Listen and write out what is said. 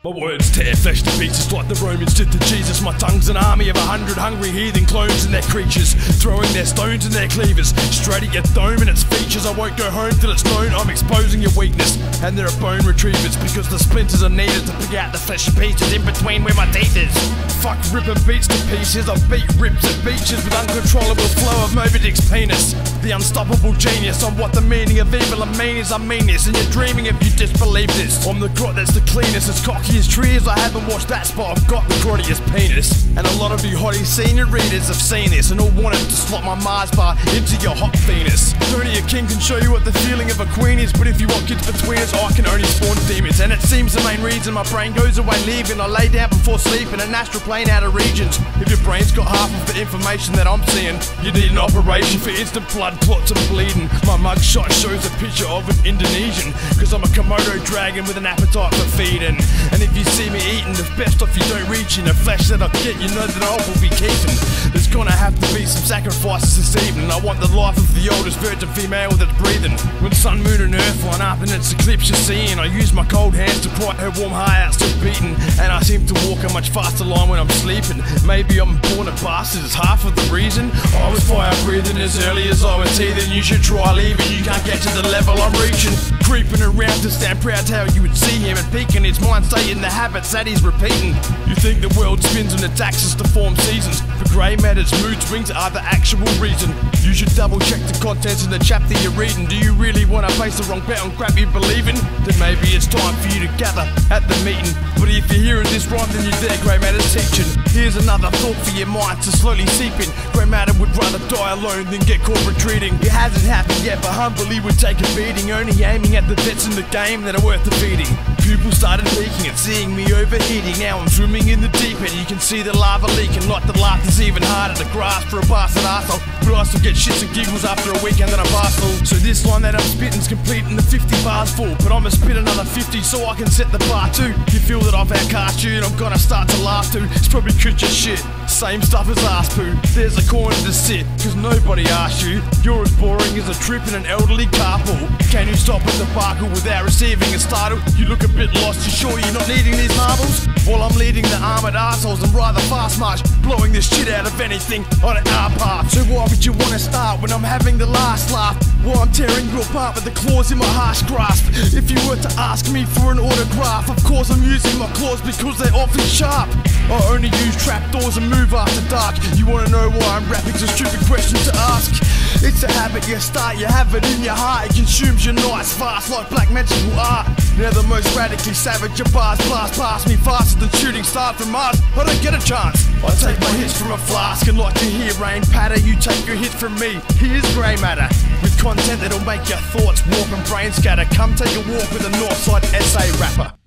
My words tear flesh to pieces like the Romans did to Jesus. My tongue's an army of 100 hungry heathen clones and their creatures, throwing their stones and their cleavers straight at your dome and its features. I won't go home till it's known I'm exposing your weakness, and there are bone retrievers because the splinters are needed to pick out the flesh pieces in between where my teeth is. Fuck ripping beats to pieces. I beat rips at beaches with uncontrollable flow of Moby Dick's penis. The unstoppable genius on what the meaning of evil and mean is. I mean this, and you're dreaming if you disbelieve this. I'm the grot that's the cleanest, as cocky as trees. I haven't watched that spot, I've got the grottiest penis. And a lot of you hottie senior readers have seen this and all wanted to slot my Mars bar into your hot Venus. Only a king can show you what the feeling of a queen is, but if you want kids between us, I can only spawn demons. And it seems the main reason my brain goes away leaving. I lay down before sleep in an astral plane out of regions. If your brain's got half of the information that I'm seeing, you need an operation for instant blood clots and bleeding. My mugshot shows a picture of an Indonesian, cause I'm a Komodo dragon with an appetite for feeding. And if you see me eating, the best off you don't reach in the flesh that I get, you know that I will be keeping. There's gonna have to be some sacrifices this evening. I want the life of the oldest virgin female that's breathing. When sun, moon and earth line up and it's eclipse you're seeing, I use my cold hands to pry her warm heart out still beating. And I seem to walk a much faster line when I'm sleeping. Maybe I'm born a bastard is half of the reason. I was fire breathing as early as I was teething. You should try leaving, you can't get to the level I'm reaching. Creeping around to stand proud how you would see him, and peeking his mind staying the habits that he's repeating. You think the world spins on its axis to form seasons. For GrayMatter's mood swings are the actual reason. You should double check the contents in the chapter you're reading. Do you really want to place the wrong bet on crap you believe in? Then maybe it's time for you to gather at the meeting. But if you're hearing this rhyme, then you're there, GrayMatter's teaching. Here's another thought for your mind to slowly seep in. GrayMatter would rather die alone than get caught retreating. It hasn't happened yet, but humbly would take a beating, only aiming at the vets in the game that are worth defeating. Pupils started leaking and seeing me overheating. Now I'm swimming in the deep end, you can see the lava leaking. Like the laughter's even harder to grasp for a bastard arsehole, but I still get shits and giggles after a weekend that I barstool. So this line that I'm spitting's complete and the 50 bars full, but I'ma spit another 50 so I can set the bar too. You feel that I've outcast you and I'm gonna start to laugh too. It's probably cause you're shit, same stuff as ass poo. There's a corner to sit, cause nobody asked you. You're as boring as a trip in an elderly carpool. Can you stop at the barker without receiving a startle? You look a bit lost, you sure you're not needing these marbles? While I'm leading the armoured arseholes and rather fast march, blowing this shit out of anything on an R path. So why would you wanna start when I'm having the last laugh? While I'm tearing you apart with the claws in my harsh grasp. If you were to ask me for an autograph, of course I'm using my claws because they're awfully sharp. I only use trapdoors and move after dark. You wanna know why I'm rapping? It's a stupid question to ask. It's a habit you start, you have it in your heart. It consumes your nights fast like black magical art. Now the most radically savage, your bars blast past me faster than shooting stars from Mars. I don't get a chance. I take my hits from a flask, and like to hear rain patter, you take your hit from me. Here's GrayMatter, with content that'll make your thoughts warp and brain scatter. Come take a walk with a Northside SA rapper.